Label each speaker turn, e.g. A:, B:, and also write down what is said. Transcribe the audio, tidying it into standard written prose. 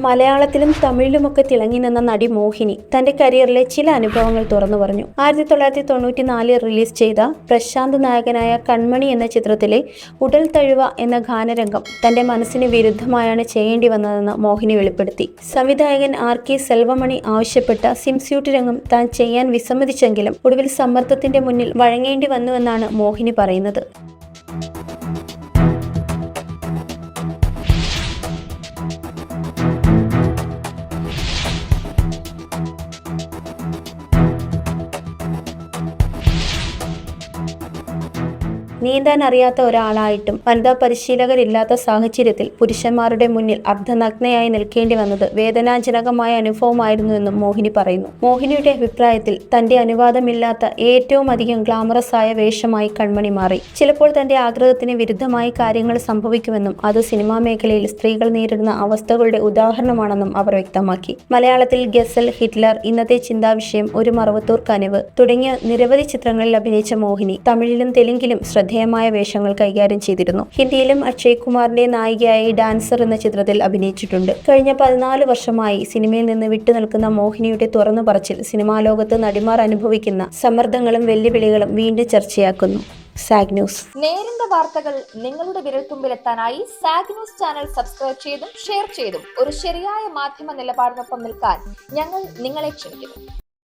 A: മലയാളത്തിലും തമിഴിലുമൊക്കെ തിളങ്ങി നിന്ന നടി മോഹിനി തന്റെ കരിയറിലെ ചില അനുഭവങ്ങൾ തുറന്നു പറഞ്ഞു. 1994 റിലീസ് ചെയ്ത പ്രശാന്ത് നായകനായ കൺമണി എന്ന ചിത്രത്തിലെ ഉടൽ തഴുവ എന്ന ഗാനരംഗം തന്റെ മനസ്സിന് വിരുദ്ധമായാണ് ചെയ്യേണ്ടി വന്നതെന്ന് മോഹിനി വെളിപ്പെടുത്തി. സംവിധായകൻ RK സെൽവമണി ആവശ്യപ്പെട്ട സിംസ്യൂട്ട് രംഗം താൻ ചെയ്യാൻ വിസമ്മതിച്ചെങ്കിലും ഒടുവിൽ സമ്മർദ്ദത്തിന്റെ മുന്നിൽ വഴങ്ങേണ്ടി വന്നുവെന്നാണ് മോഹിനി പറയുന്നത്. നീന്താൻ അറിയാത്ത ഒരാളായിട്ടും വനിതാ പരിശീലകരില്ലാത്ത സാഹചര്യത്തിൽ പുരുഷന്മാരുടെ മുന്നിൽ അർദ്ധനഗ്നയായി നിൽക്കേണ്ടി വന്നത് വേദനാജനകമായ അനുഭവമായിരുന്നുവെന്നും മോഹിനി പറയുന്നു. മോഹിനിയുടെ അഭിപ്രായത്തിൽ തന്റെ അനുവാദമില്ലാത്ത ഏറ്റവും അധികം ഗ്ലാമറസ് ആയ വേഷമായി കൺമണി മാറി. ചിലപ്പോൾ തന്റെ ആഗ്രഹത്തിന് വിരുദ്ധമായി കാര്യങ്ങൾ സംഭവിക്കുമെന്നും അത് സിനിമാ മേഖലയിൽ സ്ത്രീകൾ നേരിടുന്ന അവസ്ഥകളുടെ ഉദാഹരണമാണെന്നും അവർ വ്യക്തമാക്കി. മലയാളത്തിൽ ഗസൽ, ഹിറ്റ്ലർ, ഇന്നത്തെ ചിന്താവിഷയം, ഒരു മറവത്തൂർ കനിവ് തുടങ്ങിയ നിരവധി ചിത്രങ്ങളിൽ അഭിനയിച്ച മോഹിനി തമിഴിലും തെലുങ്കിലും ശ്രദ്ധേയമായ വേഷങ്ങൾ കൈകാര്യം ചെയ്തിരുന്നു. ഹിന്ദിയിലും അക്ഷയ് കുമാറിന്റെ നായികയായി ഡാൻസർ എന്ന ചിത്രത്തിൽ അഭിനയിച്ചിട്ടുണ്ട്. കഴിഞ്ഞ 14 വർഷമായി സിനിമയിൽ നിന്ന് വിട്ടുനിൽക്കുന്ന മോഹിനിയുടെ തുറന്നു പറച്ചിൽ സിനിമാ ലോകത്ത് നടിമാർ അനുഭവിക്കുന്ന സമ്മർദ്ദങ്ങളും വെല്ലുവിളികളും വീണ്ടും ചർച്ചയാക്കുന്നു. Zag news.
B: നേരിന്റെ വാർത്തകൾ നിങ്ങളുടെ വിരൽത്തുമ്പിലെത്താനായി സാഗ് ന്യൂസ് ചാനൽ സബ്സ്ക്രൈബ് ചെയ്തും ഷെയർ ചെയ്തും ഒരു ശരിയായ മാധ്യമ നിലപാടിനൊപ്പം നിൽക്കാൻ ഞങ്ങൾ നിങ്ങളെ ക്ഷണിക്കുന്നു.